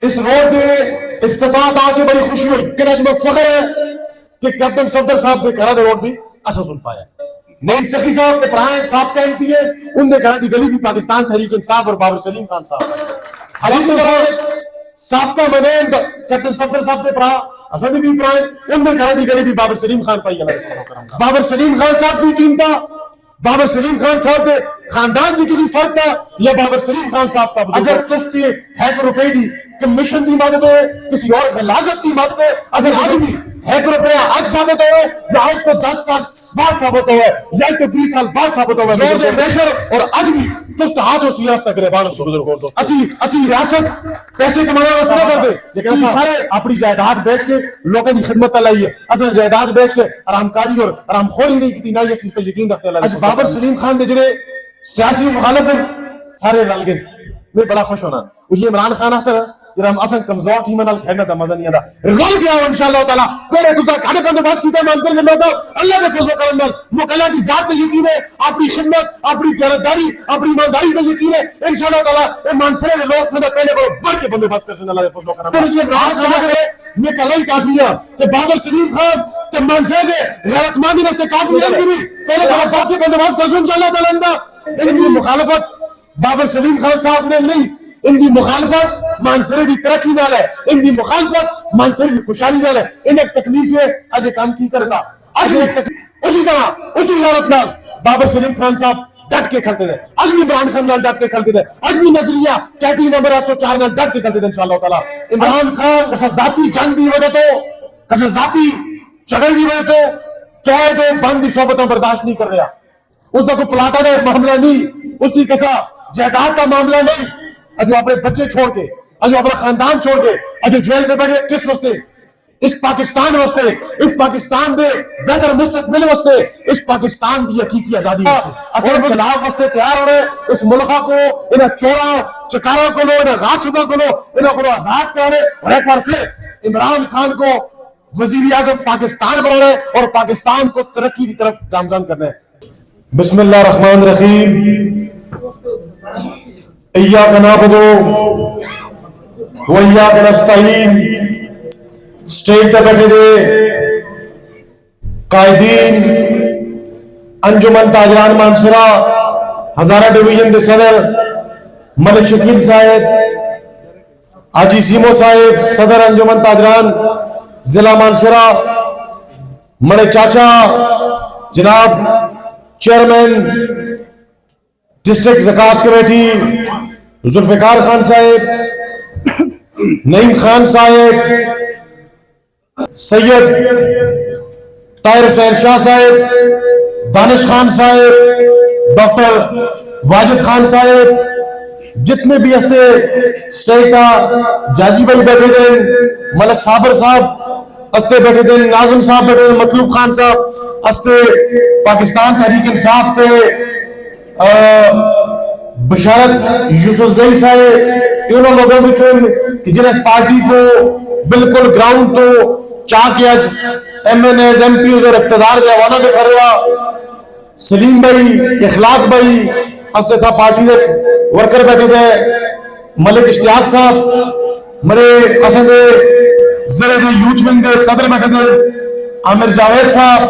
اس road کے افتتاح آ کے بڑی خوشی ہوئی کہ اج میں فخر ہے کہ کیپٹن صفدر صاحب نے کرا روڈ بھی اسا سن پایا. نعیم سخی صاحب کے پرائن صاحب کا ایم پی ہے, ان نے کرا دی گلی بھی پاکستان تحریک انصاف اور بابر سلیم خان صاحب علی صاحب سابقہ منین کیپٹن صفدر صاحب کے پرا اسد بھی پرائن, ان نے کرا دی گلی بھی بابر سلیم خان پائی. بابر سلیم خان صاحب کی ٹیم تھا, بابر سلیم خان صاحب کے خاندان کی کسی فرق تھا یا بابر سلیم خان صاحب کا اگر تس کی ہیک روپے دی کمیشن دی مدد ہے کسی اور غلاظت دی مدد ہے اگر آج بھی ہیک روپیہ آج ثابت ہوئے یا آج تو 10 سال بعد ثابت ہوئے یا تو 20 سال بعد ثابت ہوئے روز پریشر اور آج بھی تس ہاتھ و سیاست گریبان سے گزر گور دوست اسی سیاست پیسے کمانا واسطے نہ کرتے لیکن سارے اپنی جائیداد بیچ کے لوگوں کی خدمت لائی ہے. اصل جائیداد بیچ کے آرام کاری اور آرام خوری نہیں کی نہ یہ چیز پہ یقین رکھتے ہیں. بابر سلیم خان دے جڑے سیاسی مخالف ہیں سارے رل گئے. میں بڑا خوش ہونا مجھے عمران خان آتا ہے ہم اصلا کمزور ٹیم نال کھیلنا دا مزہ نہیں آتا رل گیا انشاءاللہ تعالی پہلے تو کھڑے بندوبست کیتا مان کر جنوں تو اللہ دے فضل و کرم نال مکلا کی ذات تے یقین ہے, اپنی خدمت اپنی دیانتداری اپنی ایمانداری تے یقین ہے انشاءاللہ تعالی اے مانسرے دے لوگ سے پہلے کو بڑھ کے بندوبست کرن اللہ دے فضل و کرم نال. مجھے راز چاہے میں کلائی کافی ہے کہ بابر سلیم خان تے مانسرے دے غیرت مندی واسطے کافی ہے پہلے تو بات کے بندوبست کرن انشاءاللہ تعالی ان کی مخالفت بابر سلیم خان صاحب نے نہیں, ان کی مخالفت مانسرے دی ترقی نال ہے, ان کی مخالفت مانسرے دی خوشحالی نال ہے. ان ایک تکلیف ہے اج کام کی کرتا اج اسی طرح اسی غیرت نال بابر سلیم خان صاحب ڈٹ کے کھلتے تھے, اج بھی عمران خان نال ڈٹ کے کھلتے تھے, اج بھی نظریہ کیٹی نمبر 804 نال ڈٹ کے کھلتے تھے انشاءاللہ تعالی. عمران خان کسا ذاتی جنگ دی وجہ تو کسا ذاتی جھگڑے دی وجہ تو قید و بند دی صحبتاں برداشت نہیں کر رہا. اس کا کوئی پلاٹا دا معاملہ نہیں, اس کی کسا جائیداد کا معاملہ نہیں. اجو اپنے بچے چھوڑ کے اجو اپنا خاندان چھوڑ کے اجو جیل میں بیٹھے کس واسطے؟ اس پاکستان واسطے, اس پاکستان دے بہتر مستقبل واسطے, اس پاکستان کی حقیقی آزادی اصل خلاف واسطے تیار ہو رہے. اس ملکہ کو انہیں چورا چکارا کو لو, انہیں غاصبہ کو لو, انہیں کو آزاد کرانے اور ایک بار پھر عمران خان کو وزیر اعظم پاکستان بنا رہے اور پاکستان کو ترقی کی طرف گامزن کرنا ہے. بسم اللہ الرحمن الرحیم. ایاک نعبد و ایاک نستعین. اسٹیج پہ بیٹھے دے قائدین انجمن تاجران مانسرا ہزارہ ڈویژن دے صدر ملک شکیل صاحب, حاجی سیمو صاحب صدر انجمن تاجران ضلع مانسرا, مڑے چاچا جناب چیئرمین ڈسٹرکٹ زکوٰۃ کمیٹی ذوالفقار خان صاحب, نعیم خان صاحب, سید طاہر حسین شاہ صاحب, دانش خان صاحب, ڈاکٹر واجد خان صاحب, جتنے بھی ہستے اسٹیج کا جاجی بھائی بیٹھے تھے, ملک صابر صاحب ہستے بیٹھے تھے, ناظم صاحب بیٹھے تھے, مطلوب خان صاحب ہستے, پاکستان تحریک انصاف کے بشارت یوسف زئی صاحب, انہوں لوگوں میں کہ جنہیں اس پارٹی کو بالکل گراؤنڈ تو چاہ کے آج ایم این ایز ایم پیوز اور اقتدار دے حوالہ دے کھڑے ہوا. سلیم بھائی اخلاق بھائی ہستے تھا پارٹی دے ورکر بیٹھے تھے, ملک اشتیاق صاحب مرے اسد زرے دے یوتھ ونگ دے صدر بیٹھے تھے, عامر جاوید صاحب,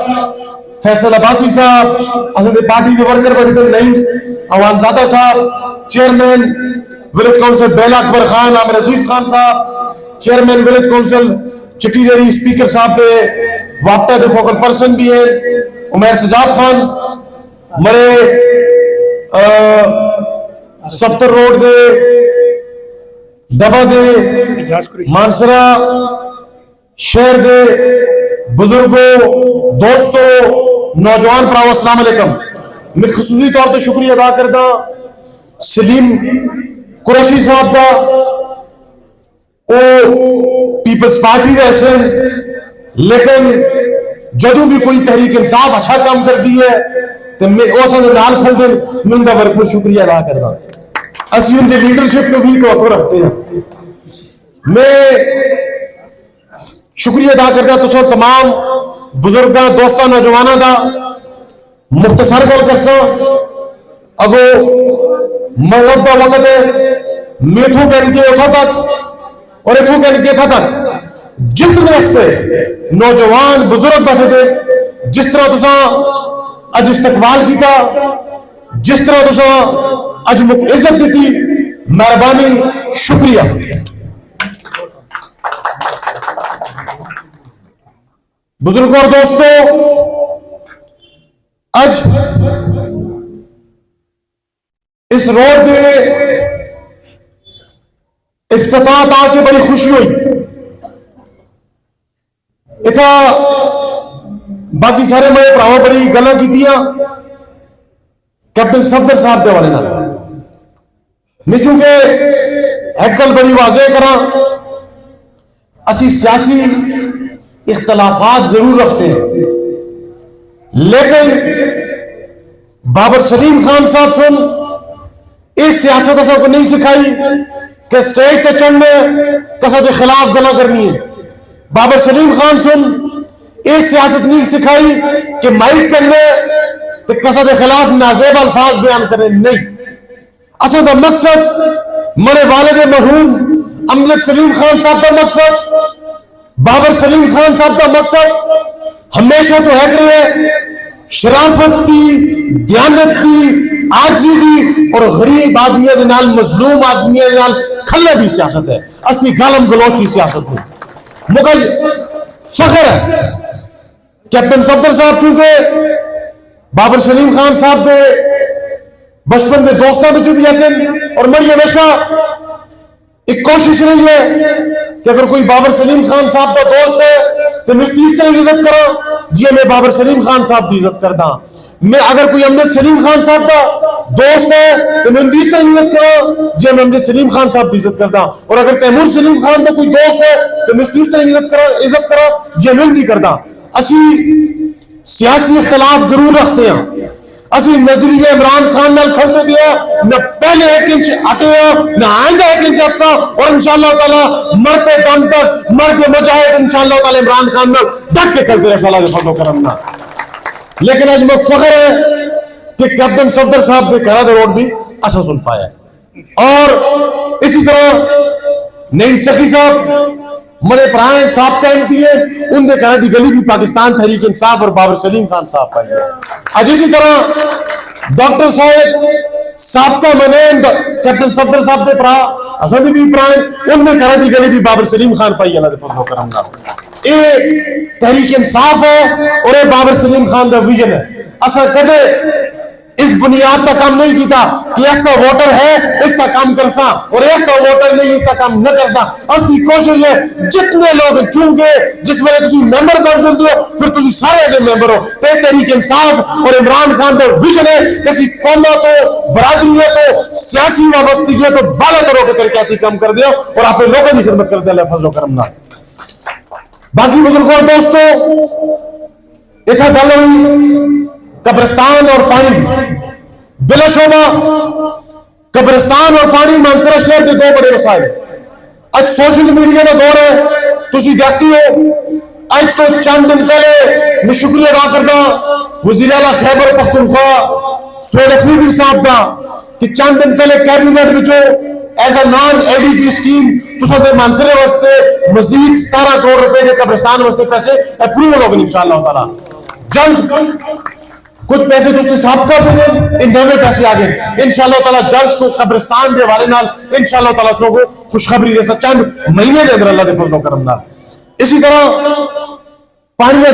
فیصل عباسی صاحب اسد پارٹی دے ورکر بیٹھے تھے, نعیم عوان زادہ صاحب chairman village council Bela Akbar Khan, Aamir Aziz Khan صاحب chairman village council Chatti Dairy, speaker صاحب دے وابطہ دے فوکل پرسن بھی ہیں عمیر سجاد خان, مرے سفتر روڈ دے دبا دے مانسرا شہر دے بزرگوں دوستوں نوجوان پراؤ السلام علیکم. میں خصوصی طور پر شکریہ ادا کرتا سلیم قریشی صاحب کا, او پیپلز پارٹی دے حسن, لیکن جدوں بھی کوئی تحریک انصاف اچھا کام کر دی ہے تو میں اوسا دے نال کھل دیں میں اندہ بھرپور شکریہ ادا کرتا. اسی ان کے لیڈرشپ کو بھی توقع رکھتے ہیں. میں شکریہ ادا کرتا تو سو تمام بزرگاں دوستاں نوجواناں دا مختصر گل کرسا اگو مغرب دا وقت ہے میتھو بن کے اٹھا تک اور اتو کہنے دیکھا تھا جتنے اس پہ نوجوان بزرگ بیٹھے تھے، جس طرح تسا اج استقبال کیتا، جس طرح تسا اج مک عزت دیتی، مہربانی شکریہ. بزرگ اور دوستو، اج اس روڈ کے افتتاح آ کے بڑی خوشی ہوئی. اتنا باقی سارے میرے بھراؤں بڑی گلاں کیتیاں کیپٹن صفدر صاحب کے حوالے نال. میں چونکہ ایک گل بڑی واضح کراں، اسی سیاسی اختلافات ضرور رکھتے ہیں، لیکن بابر سلیم خان صاحب سن اس سیاست اصل کو نہیں سکھائی کہ سٹیج پہ چڑھنے کسا کے خلاف گلا کرنی ہے. بابر سلیم خان سن اس سیاست نہیں سکھائی کہ مائک کرنے تو کسا کے خلاف نازیب الفاظ بیان کرنے. نہیں، اصل کا مقصد میرے والد مرحوم امجد سلیم خان صاحب کا مقصد، بابر سلیم خان صاحب کا مقصد ہمیشہ تو ہے کہ شرافت دی، دیانت دی، عاجزی دی اور غریب آدمیوں کے نال، مظلوم آدمیوں کے نال کھلے دی سیاست ہے، اصلی گالم گلوچ کی سیاست ہے. مگر فخر ہے کیپٹن صفدر صاحب چونکہ بابر سلیم خان صاحب دے بچپن کے دوستوں میں بھی آتے، اور میری ہمیشہ ایک کوشش رہی ہے کہ اگر کوئی بابر سلیم خان صاحب کا دوست ہے تو میں اس کی اس طرح عزت کروں جی میں بابر سلیم خان صاحب کی عزت کرتا ہوں. میں اگر کوئی امجد سلیم خان صاحب کا دوست ہے تو میں ان کی اس طرح عزت کروں جی میں امجد سلیم خان صاحب کی عزت کرتا ہوں. اور اگر تیمور سلیم خان کا کوئی دوست ہے تو میں اس کی اس طرح عزت کروں جی میں ان کی کرتا. اسی سیاسی اختلاف ضرور رکھتے ہیں، اسی نظریہ عمران خان نال کھڑتے دیا، نہ پہلے 1 انچ ہٹے نہ آئندہ 1 انچ ہٹسا، اور انشاءاللہ تعالی مرتے دم تک مرد مجاہد انشاءاللہ تعالی عمران خان نال ڈٹ کے کھڑتے رہے اللہ کے فضل و کرم نال. لیکن آج میں فخر ہے کہ کیپٹن صفدر صاحب کے کہا روڈ بھی ایسا سن پایا. اور اسی طرح نعیم سخی صاحب میرے پرائیں صاحب کا ایم پی ہے، ان نے کہا دی گلی بھی پاکستان تحریک انصاف اور بابر سلیم خان صاحب پائی ہے. آج اسی طرح ڈاکٹر صاحب سابقہ منین کیپٹن صفدر صاحب دے پرا حسن بھی پرائیں، ان نے کہا دی گلی بھی بابر سلیم خان پائی ہے. اللہ دے فضل و کرم نال اے تحریک انصاف ہے اور اے بابر سلیم خان دا ویژن ہے. اصلا کدے اس بنیاد کا کام نہیں کیتا کہ اس کا ووٹر ہے اس کا کام کرسا اور اس کا ووٹر نہیں اس کا کام نہ کرسا. اصلی کوشش ہے جتنے لوگ چونگے جس وقت تسی ممبر بن جاتے ہو پھر تسی سارے دے ممبر ہو. تے تحریک انصاف اور عمران خان کا ویژن ہے کسی قوموں تو برادریوں تو سیاسی وابستگیوں تو بالا تر ہو کے ترقیاتی کام کر دیا اور آپ لوگوں کی خدمت کر دیا. اللہ فضل و کرم نال. باقی بزرگوں اور دوستوں، اتنا گل ہوئی قبرستان اور پانی. بلا شبہ قبرستان اور پانی مانسرا شہر کے 2 بڑے مسائل. اج سوشل میڈیا کا دور ہے، تسی دیکھتی ہو اج تو چند دن پہلے میں شکریہ ادا کرتا وزیر اعلیٰ خیبر پختونخوا سہیل افریدی صاحب کا کہ چند دن پہلے کیبنٹ میں as a naan a D P scheme تسا دے مانسرے واسطے مزید 17 کروڑ روپے کے قبرستان واسطے پیسے اپروول ہو گئے انشاءاللہ تعالی. جلد کچھ پیسے تو اس نے سابقہ پہ دیں، ان نوے پیسے آگے انشاءاللہ تعالی جلد کو قبرستان دے والے نال انشاءاللہ تعالی سو کو خوشخبری دے سا چند مہینے دے اندر اللہ دے فضل و کرم نال. اسی طرح پانیہ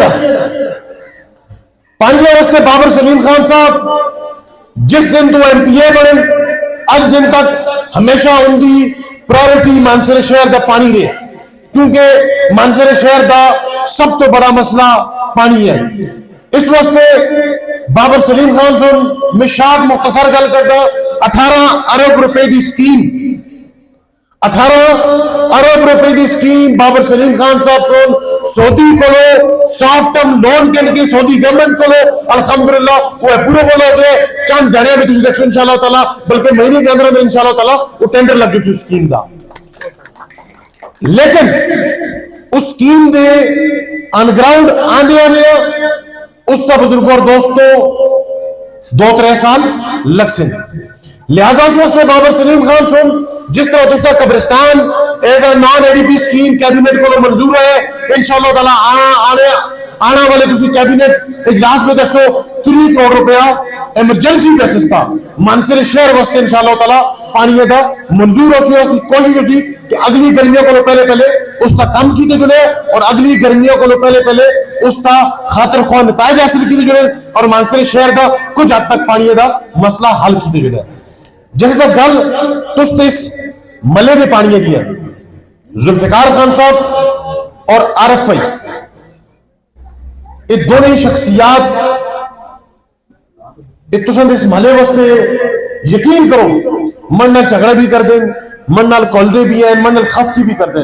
واسطے بابر سلیم خان صاحب جس دن تو ایم پی اے بنے اج دن تک ہمیشہ ان کی پرائرٹی مانسر شہر دا پانی رہے، کیونکہ مانسر شہر دا سب تو بڑا مسئلہ پانی ہے. اس واسطے بابر سلیم خان سن میں شاید مختصر گل کرتا 18 ارب روپے دی سکیم 18 ارب روپے دی سکیم بابر سلیم خان صاحب سن سعودی کو سافٹ ٹرم لون کے سعودی گورنمنٹ کو الحمدللہ وہ پورے ہو گئے. چند گھڑے میں تجھے دیکھو انشاءاللہ تعالی بلکہ مہینے کے اندر انشاءاللہ تعالی وہ ٹینڈر لگ جائے سکیم دا. لیکن اس سکیم دے آن گراؤنڈ آنے اس کا بزرگوں اور دوستوں 2-3 سال لگ سن. لہذا اس واسطے بابر سلیم خان سن جس طرح دوسرا قبرستان as a naan ADP scheme cabinet کو منظور ہے انشاءاللہ تعالی آنے والے کسی کیبنٹ اجلاس میں 103 کروڑ روپیہ ایمرجنسی بیسس تھا مانسر شہر واسطے انشاءاللہ تعالی پانی دا منظور ہو سی کوشش ہو سی کہ اگلی گرمیوں کو پہلے اس کا کم کیتے جلے اور اگلی گرمیوں کو پہلے اس کا خاطر خواہ نتائج حاصل کیتے جلے اور مانسر شہر دا کچھ حد تک پانی دا مسئلہ حل کیتے جلے جیسے گل تست اس ملے دے پانی دی ہے ذوالفقار خان صاحب اور عارف بھائی یہ دونوں ہی شخصیات اتسند اس ملے واسطے یقین کرو من نال جھگڑا بھی کر دیں من نال کولدے بھی ہیں من نال خف کی بھی کر دیں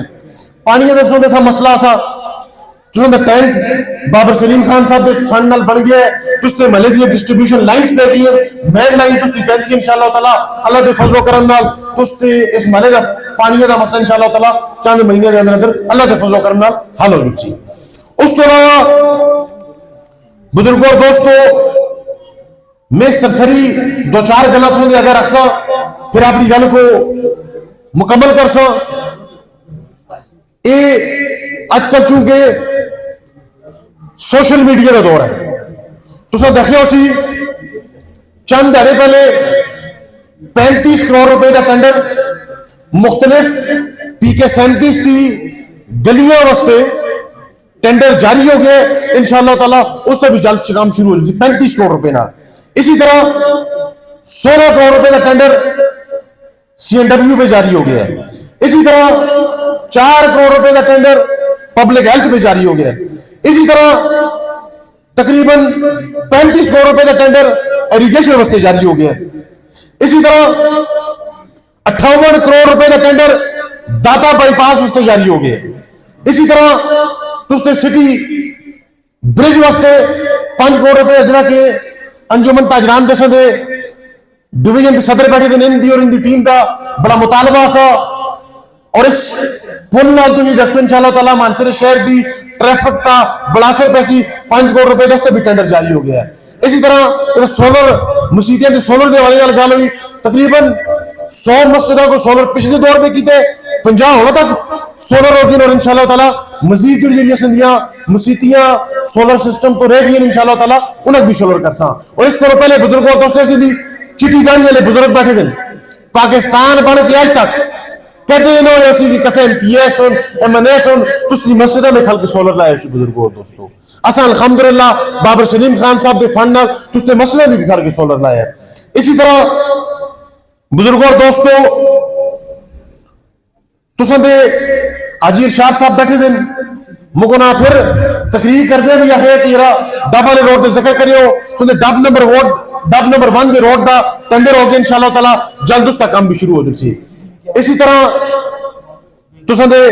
پانی کے درسوں دے تھا مسئلہ سا تسند ٹینک بابر سلیم خان صاحب دے فنڈ نال بن گیا ہے تستے ملے دی ڈسٹریبیوشن لائنز پہ گئی ہیں مین لائن تستی پہ دی انشاءاللہ تعالی اللہ دے فضل و کرم نال تستے اس ملے دا پانی دا مسئلہ انشاءاللہ تعالی چاند مہینے دے اندر اللہ دے فضل و کرم نال حل ہو جاتی اس تو علاوہ بزرگوں اور دوستو میں سرسری دو چار گلت ہوں اگر رکھسا پھر اپنی گل کو مکمل کر سا آج کل چونکہ سوشل میڈیا کا دور ہے تو سا دیکھے ہو سی چند دہڑے پہلے 35 کروڑ روپے کا ٹینڈر مختلف PK-37 کی گلیاں واسطے ٹینڈر جاری ہو گئے انشاءاللہ تعالی اس سے بھی جلد کام شروع ہو جائے 35 کروڑ روپے نہ اسی طرح 16 کروڑ روپے کا ٹینڈر CNW پہ جاری ہو گیا ہے اسی طرح 4 کروڑ روپے کا ٹینڈر پبلک ہیلتھ پہ جاری ہو گیا ہے اسی طرح تقریباً 35 کروڑ روپے کا ٹینڈر ایریگیشن واسطے جاری ہو گیا ہے اسی طرح 58 کروڑ روپے کا ٹینڈر داتا بائی پاس واسطے جاری ہو گیا ہے اسی طرح تستے سٹی برج واسطے 5 کروڑ روپے جنہ کے انجمن تاجران دے سدے ڈویژن دے صدر بیٹھے دے ان دی اور ان دی ٹیم کا بڑا مطالبہ سا اور اس پل نال تسی دیکھو انشاءاللہ تعالی مانسر شہر دی ٹریفک تا بڑا سر پیسی 5 کروڑ روپے دستے بھی ٹینڈر جاری ہو گیا ہے اسی طرح سولر مسیتیں دے سولر دے والے نال گل ہوئی تقریباً 100 مسجدوں کو سولر پچھلے دور پہ کیتے 50 ہونا تک سولر ہو گئی اور انشاءاللہ تعالی مزید جڑی سندیاں مسیتیاں سولر سسٹم تو رہ گئی انشاءاللہ تعالی انہیں بھی سولر کرساں اور اس کو پہلے بزرگوں دوستوں سے دی چٹی دانی والے بزرگ بیٹھے دن پاکستان بن کے آج تک کہتے ہیں نو ایسی دی کسے MPS MNS تسلی مسجدہ میں کھل کے سولر لائے اسی بزرگوں دوستوں اساں الحمدللہ بابر سلیم خان صاحب دے فنڈ نال تسلی مسجدہ بھی کھل کے سولر لائے اسی طرح بزرگوں اور دوستوں تسان دے حاجی ارشاد صاحب بیٹھے دن مگونا پھر تقریر کر دیں بھی ہے کہ ڈب والے روڈ دے ذکر کریو تسان دے ڈب نمبر 1 دے روڈ دا ٹینڈر ہو گیا انشاءاللہ تعالی جلد اس کا کام بھی شروع ہو جائے اسی طرح تسان دے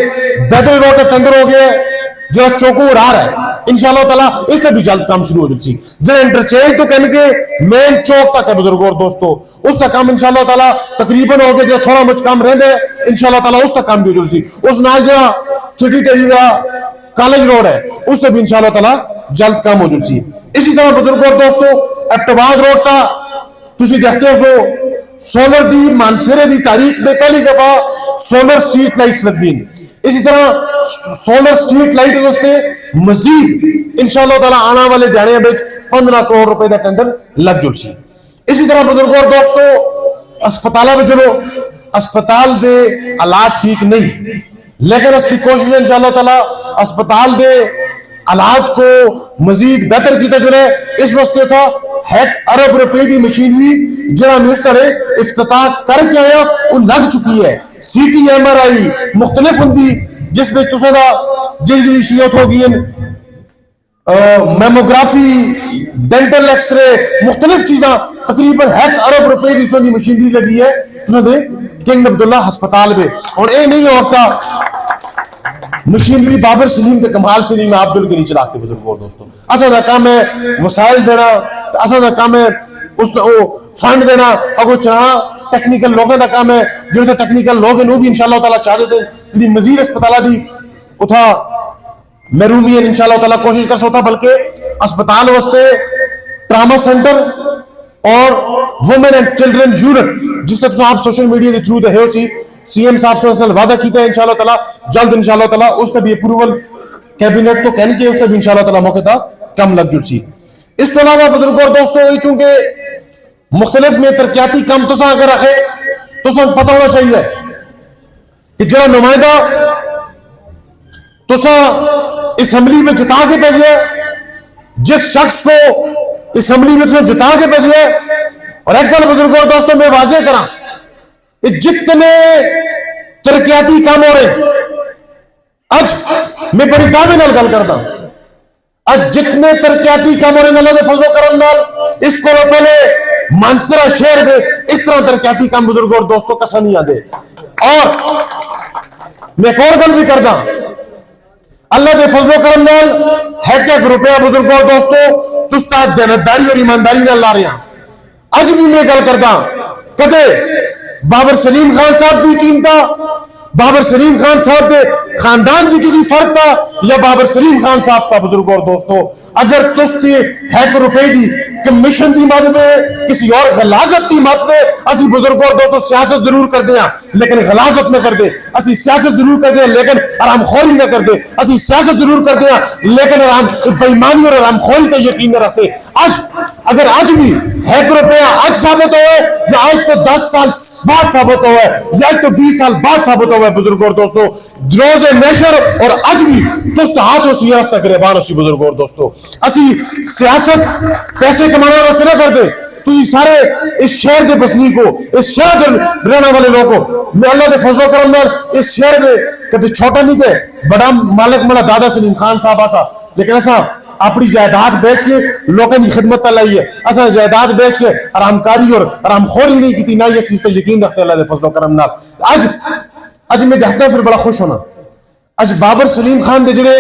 بیدل روڈ دا ٹینڈر ہو گیا جو چوکو راہ رہا ہے انشاءاللہ تعالی اس سے بھی جلد کام شروع ہو جائے جو انٹرچینج تو کہنے کے مین چوک تک ہے بزرگوں اور دوستوں اس کا کام انشاءاللہ تعالی تقریباً ہو گیا جو تھوڑا مچ کام رہ دے انشاءاللہ تعالی اس کا کام بھی ہو جائے اس نال جو چٹی ٹیلی دا کالج روڈ ہے اس سے بھی انشاءاللہ تعالی جلد کام ہو جائے اسی طرح بزرگوں اور دوستوں ایپٹباد روڈ کا تسی دیکھتے ہو سولر دی مانسرے دی تاریخ میں پہلی دفعہ سولر سٹریٹ لائٹس لگ دیں اسی طرح سولر سٹریٹ لائٹ واسطے مزید انشاءاللہ تعالی آنے والے دیہڑیاں وچ 15 کروڑ روپے دا ٹینڈر لگ جل سی اسی طرح بزرگوں اور دوستوں اسپتالاں وچ چلو اسپتال دے حالات ٹھیک نہیں لیکن اس کی کوشش ہے انشاءاللہ تعالی اسپتال دے حالات کو مزید بہتر کیتا جائے اس واسطے تھا 1 ارب روپے کی مشینری جہاں منسٹر افتتاح کر کے آیا وہ لگ چکی ہے CT MRI مختلف ہوں جس میں تسا دا جڑی شیوت ہو گئی میموگرافی ڈینٹل ایکس رے مختلف چیزاں تقریباً 1 ارب روپے کی تسا دی مشینری لگی ہے تسا دے کنگ عبداللہ ہسپتال میں اور اے نہیں ہوتا مشینری بابر سلیم کے کمال سلیم آپ دل کے نہیں چلاتے بزرگوں اور دوستوں اصل دا کام ہے وسائل دینا اصل دا کام ہے اس کو فنڈ دینا اگر چلانا ٹیکنیکل لوگوں دا کام ہے جو ٹیکنیکل لوگ ہیں وہ بھی انشاءاللہ تعالی چاہ دیتے ہیں مزید اسپتالہ دی اتھا محرومی ہے انشاءاللہ تعالی کوشش کر سکتا بلکہ اسپتال واسطے ٹراما سینٹر اور وومن اینڈ چلڈرن یونٹ جس سے آپ سوشل میڈیا کے تھرو دے ہو سی CM صاحب سے وعدہ کیتا ہے انشاءاللہ تعالی جلد انشاءاللہ تعالی اس تے بھی اپروول کیبنٹ تو کہنے کے اس تے بھی انشاءاللہ تعالی موقع تا کم لگ جڑ سی. اس تو علاوہ بزرگوں اور دوستوں یہ چونکہ مختلف میں ترقیاتی کام تو اگر رکھے تو سن پتہ ہونا چاہیے کہ جڑا نمائندہ تو اسمبلی میں جتا کے بھیجے جس شخص کو اسمبلی میں جتا کے بھیجے. اور ایک گل بزرگوں اور دوستوں میں واضح کرا کہ جتنے ترقیاتی کام ہو رہے اج میں بڑی دعوے نال گل کرتا اج جتنے ترقیاتی کام ہو رہے اللہ دے فضل و کرم نال اس کو پہلے مانسرا شہر میں اس طرح ترقیاتی کام بزرگوں اور دوستوں کسا نہیں آدے. اور میں ایک اور گل بھی کرتا اللہ دے فضل و کرم نال ایک ایک روپیہ بزرگوں اور دوستوں تستا دیانتداری اور ایمانداری نال لا رہے ہیں. اج بھی میں گل کرتا کدے بابر سلیم خان صاحب کی ٹیم تھا بابر سلیم خان صاحب کے خاندان کی کسی فرق تھا یا بابر سلیم خان صاحب کا بزرگوں اور دوستوں اگر تستی ایک روپے دی کمیشن دی مد میں کسی اور غلاظت دی مد میں اسی بزرگوں اور دوستوں سیاست ضرور کر دیا لیکن غلاظت نہ کر دے. اسی سیاست ضرور کر دیا لیکن آرام خوری نہ کر دے. اسی سیاست ضرور کر دیا لیکن آرام بےایمانی اور آرام خوری کا یقین نہ رکھتے. آج اگر آج بھی ایک روپیہ آج ثابت ہوئے یا آج تو 10 سال بعد ثابت ہوئے یا آج تو 20 سال بعد ثابت ہوئے بزرگوں اور دوستوں روز محشر اور آج بھی دوست ہاتھوں سیاست گریبان اسی بزرگوں اور دوستوں اسی سیاست پیسے کمانے واسطے نہ کر دے. تھی سارے اس شہر کے بسنی کو اس شہر کے رہنے والے لوگوں میں اللہ کے فضل و کرم نال اس شہر میں کبھی چھوٹا نہیں تھے بڑا مالک ملا دادا سلیم خان صاحب آسا لیکن ایسا اپنی جائیداد بیچ کے لوگوں کی خدمت لائی ہے. ایسا جائیداد بیچ کے آرام کاری اور آرام خوری نہیں کی نہ یہ چیز تو یقین رکھتے اللہ کے فضل و کرم نال. اج میں دیکھتا ہوں پھر بڑا خوش ہونا اج بابر سلیم خان دے جڑے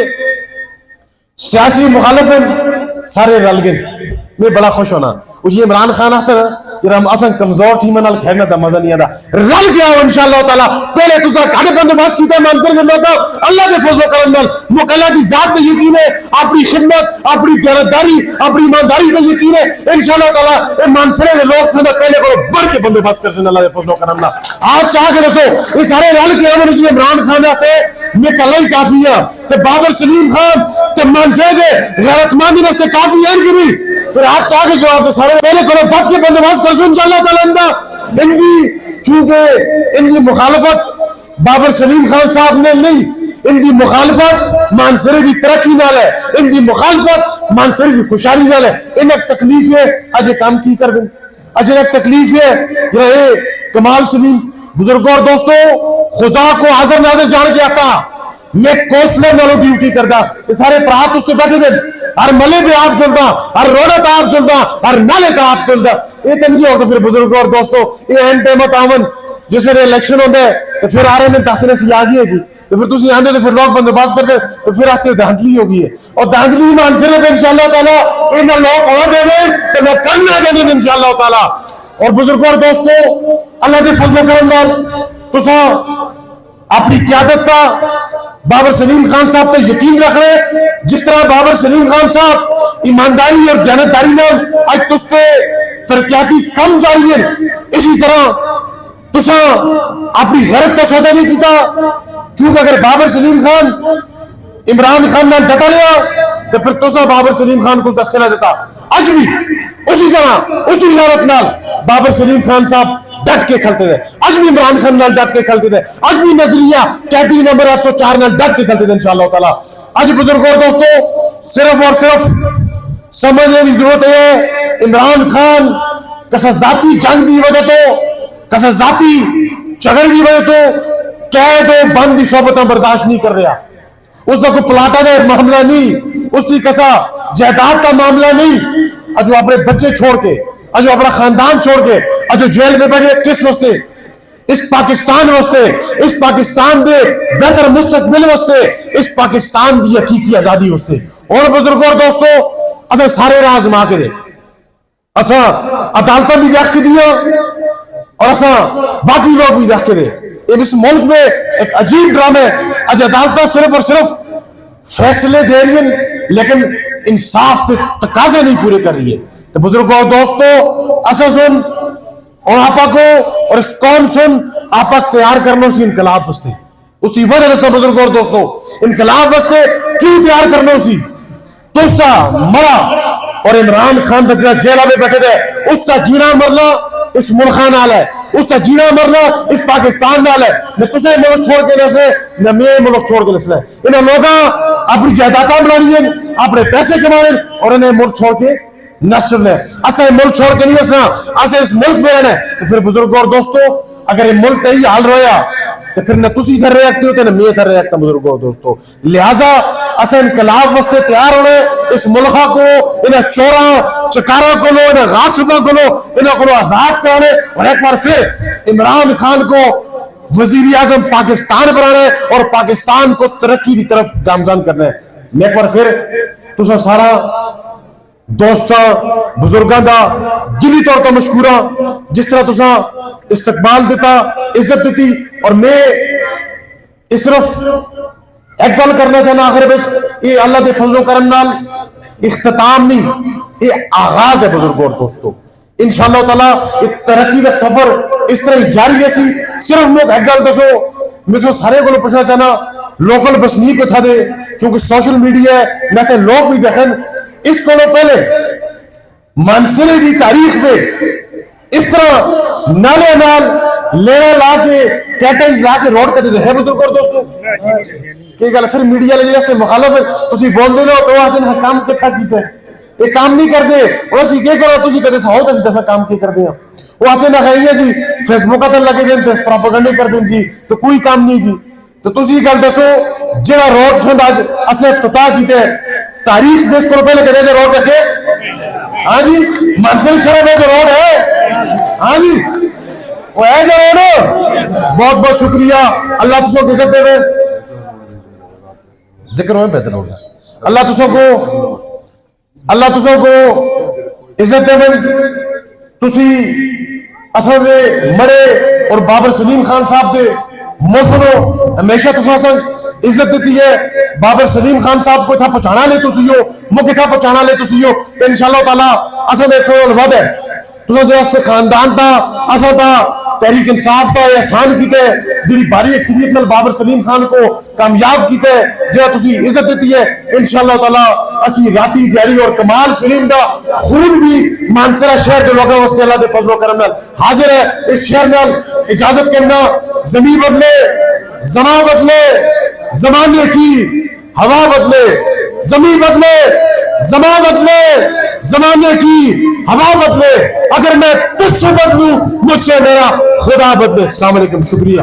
سیاسی مخالف ہیں سارے رل گئے. میں بڑا خوش ہونا یہ عمران خان آتا نا یہ ہم اصلا کمزور تھی منال کھیلنا دا مزہ نہیں آتا رل گیا ہو انشاءاللہ تعالی پہلے تو گھاڑے بندوبست کیتا مان کر لوگا اللہ کے فضل و کرم نال مکلا کی ذات پہ یقین ہے اپنی خدمت اپنی دیانتداری اپنی ایمانداری پہ یقین ہے انشاءاللہ تعالی اے مانسرے کے لوگ تھے پہلے کو بڑھ کے بندوبست کر سن اللہ کے فضل و کرم نال. آج چاہ کے دسو یہ سارے رل کے ہم جی عمران خان آتے میں کلا ہی کافی ہے تے بابر سلیم خان تے مانسرے دے غیرت مندی واسطے کافی ہے گری پھر آج چاہ کے جواب دے سارے پہلے کو بد کے بندوبست کر سن انشاءاللہ تعالی ان کی چونکہ ان کی مخالفت بابر سلیم خان صاحب نے نہیں ان کی مخالفت مانسرے کی ترقی نال ہے ان کی مخالفت مانسرے کی خوشحالی نال ہے. ان ایک تکلیف ہے اج کام کی کر دیں اج ایک تکلیف ہے یہ کمال سلیم بزرگوں اور دوستوں خدا کو حاضر ناظر جان کے آتا میں کوسلر نالو ڈیوٹی کردا یہ سارے پرات اس کے بیٹھے دن ہر ملے پہ آپ چلتا ہر روڈت آپ چلتا ہر نالے کا آپ چلتا یہ تنگی ہوتا پھر بزرگوں اور دوستوں یہ این ٹائم آمن جس میں الیکشن ہوتا ہے تو پھر آ رہے ہیں تاکہ سے آ گئی ہے جی تو پھر تسی آندے تو پھر لوگ بندوبست کرتے تو پھر آتے دھاندلی ہوگی ہے اور دھاندلی مانسرے پہ انشاءاللہ تعالی ان لوگ اور دے دیں تو میں کم نہ دے دیں انشاءاللہ تعالی. اور بزرگوں اور دوستوں اللہ کے فضل و کرم نال تسا اپنی قیادت کا بابر سلیم خان صاحب تے یقین رکھ رہے جس طرح بابر سلیم خان صاحب ایمانداری اور دیانتداری نال اج تستے ترقیاتی کم جاری ہیں اسی طرح تسا اپنی غیرت کا سودا نہیں کیتا چونکہ اگر بابر سلیم خان عمران خان نال ڈٹا لیا تو پھر تسا بابر سلیم خان کو دس نہ دیتا. اج بھی اسی طرح اسی غیرت نال بابر سلیم خان صاحب ڈٹ کے کھلتے تھے اج بھی عمران خان نال ڈٹ کے کھلتے تھے اج بھی نظریہ قیدی نمبر 804 نال ڈٹ کے کھلتے تھے انشاءاللہ تعالی. اج بزرگوں اور دوستوں صرف اور صرف سمجھنے کی ضرورت ہے عمران خان کسا ذاتی جنگ کی وجہ تو کسا ذاتی جھگڑ کی وجہ تو قید و بند کی صحبتیں برداشت نہیں کر رہا اس کا کوئی پلاٹا کا معاملہ نہیں اس کی کسا جائیداد کا معاملہ نہیں اجو اپنے بچے چھوڑ کے اجو اپنا خاندان چھوڑ کے اجو جیل میں بیٹھے کس واسطے اس پاکستان واسطے اس پاکستان دے بہتر مستقبل واسطے اس پاکستان دی حقیقی آزادی واسطے. اور بزرگوں اور دوستوں اسا سارے راہ آزما کے دے اسا عدالتیں بھی دیکھ کے دیا اور اسا باقی لوگ بھی دیکھ کے دے. اس ملک میں ایک عجیب ڈرامہ ہے اج عدالتیں صرف اور صرف فیصلے دے رہی ہیں لیکن انصاف کے تقاضے نہیں پورے کر رہی ہے. تو بزرگوں اور دوستوں اسا سن اور آپا کو اور اس قوم سن آپ تیار کرنا سی انقلاب واسطے اس کی وجہ سے بزرگ اور دوستو انقلاب واسطے کیوں تیار کرنا سی تو اس کا مرا اور عمران خان تک جیلہ میں بیٹھے تھے اس کا جینا مرنا اس ملک نال ہے اس کا جینا مرنا اس پاکستان نال ہے نہ تسے ملک چھوڑ کے نسلے نہ میں ملک چھوڑ کے نسلے انہیں لوگاں اپنی جائیداداں بنانی ہیں اپنے پیسے کمائیں اور انہیں ملک چھوڑ کے نسل ہے اسے ملک چھوڑ کے نہیں نسنا اسے اس ملک میں رہنا ہے تو پھر بزرگوں اور دوستو اگر یہ ملک تے ہی حال رویا تو پھر نہ تسی ادھر ریاکتے ہوتے نہ میں ادھر ریاکتا بزرگوں اور دوستو لہذا اسے انقلاب واسطے تیار ہونے اس ملکہ کو انہیں چورا چکارا کو لو انہیں غاصبہ کو لو انہیں کو آزاد کرنے اور ایک بار پھر عمران خان کو وزیر اعظم پاکستان بنانے اور پاکستان کو ترقی کی طرف گامزن کرنے میں ایک بار پھر تسا سارا دوستاں بزرگاں دا دلی طور پر مشکورہ جس طرح تسا استقبال دیتا عزت دیتی اور میں اس صرف ایک گل کرنا چاہنا آخر بچ یہ اللہ دے فضل و کرم نال اختتام نہیں یہ آغاز ہے بزرگوں اور دوستوں انشاءاللہ تعالیٰ یہ ترقی کا سفر اس طرح جاری ہے سی صرف لوگ ایک گل دسو میں تو سارے کو پوچھنا چاہنا لوکل بسنی کو تھا دے چونکہ سوشل میڈیا ہے میں تے لوگ بھی دیکھیں اس کو پہلے منصرے دی تاریخ میں اس طرح نالے نال لینا لا کے کیٹنز لا کے روڈ کرتے ہیں بزرگ اور دوستوں کہ گل پھر میڈیا لے جاستے مخالف ہے تسی بول دے لو تو آتے ہیں کام کتھا کیتے ہیں یہ کام نہیں کر دے اور اسی کیا کرو تسی کہتے تھا ہوتا سی دسا کام کی کر دیا وہ آتے نہ کہیں جی فیس بک کا لگے دیں پروپیگنڈا کر دیں جی تو کوئی کام نہیں جی تو تسی گل دسو جڑا روڈ سند آج اسے افتتاح کیتے تاریخ میں اس کو پہلے کہتے ہیں روڈ دیکھے ہاں جی منصر شہر میں جو روڈ ہے ہاں جی وہ ہے جو روڈ بہت بہت شکریہ اللہ تسو کو عزت دے گئے ذکر ہوئے بہتر ہو گیا اللہ تسو کو عزت دے گئے تسی اصل دے مڑے اور بابر سلیم خان صاحب دے موسنو ہمیشہ تسا سنگ عزت دیتی ہے بابر سلیم خان صاحب کو تھا پہچانا لے تسی ہو مکہ تھا پہچانا لے تسی ہو کہ انشاءاللہ تعالیٰ اصل ایک فول ود ہے تسا جو اس خاندان تا اصل تا تحریک انصاف تا احسان کیتے جڑی باری اکثریت نال بابر سلیم خان کو کامیاب کیتے جڑا تسی عزت دیتی ہے انشاءاللہ تعالیٰ اسی راتی دیاری اور کمال سلیم دا خون بھی مانسرہ شہر کے لوگوں واسطے اللہ دے فضل و کرم نال حاضر ہے اس شہر نال اجازت کرنا زمین بدلے زمان بدلے زمانے کی ہوا بدلے زمین بدلے زمان بدلے زمانے کی ہوا بدلے اگر میں تجھ سے بدلوں مجھ سے میرا خدا بدلے السلام علیکم شکریہ